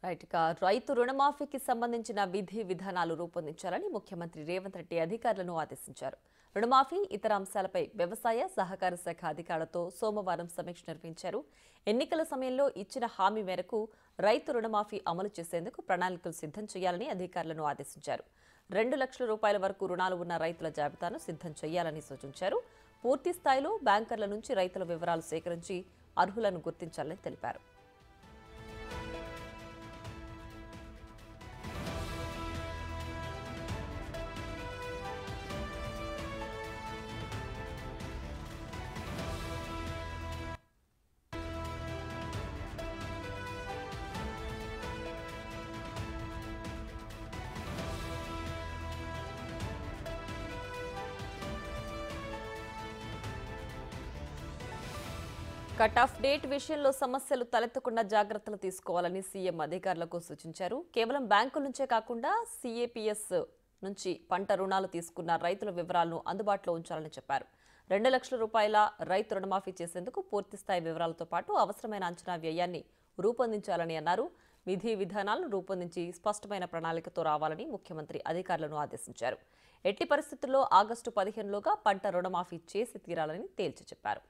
Right ఇక రైతు రుణమాఫీకి సంబంధించిన విధి విధానాలు రూపొందించాలని ముఖ్యమంత్రి రేవంత్ రెడ్డి అధికారులను ఆదేశించారు. రుణమాఫీ ఇతర అంశాలపై వ్యవసాయ సహకార శాఖ అధికారులతో సోమవారం సమీక్ష నిర్వహించారు. ఎన్నికల సమయంలో ఇచ్చిన హామీ మేరకు రైతు రుణమాఫీ అమలు చేసేందుకు ప్రణాళికలు సిద్ధం చేయాలని అధికారులను ఆదేశించారు. 2 లక్షల రూపాయల వరకు రుణాలు ఉన్న రైతుల జాబితాను సిద్ధం చేయాలని సూచించారు. పూర్తి స్థాయిలో బ్యాంకర్ల నుంచి రైతుల వివరాలు సేకరించి అర్హులను గుర్తించాలని తెలిపారు. కట్ ఆఫ్ డేట్ విషయంలో సమస్యలు తలెత్తకుండా జాగ్రత్తలు తీసుకోవాలని సీఎం అధికారులకు సూచించారు. కేవలం బ్యాంకుల నుంచే కాకుండా సీఏపీఎస్ నుంచి పంట రుణాలు తీసుకున్న రైతుల వివరాలను అందుబాటులో ఉంచాలని చెప్పారు. 2 లక్షల రూపాయల రైతు రుణమాఫీ చేసేందుకు పూర్తిస్థాయి వివరాలతో పాటు అవసరమైన అంచనా వ్యయాన్ని రూపొందించాలని అన్నారు. విధి విధానాలను రూపొందించి స్పష్టమైన ప్రణాళికతో రావాలని ముఖ్యమంత్రి అధికారులను ఆదేశించారు. ఎట్టి పరిస్థితుల్లో ఆగస్టు 15లోగా పంట రుణమాఫీ చేసి తీరాలని తేల్చి చెప్పారు.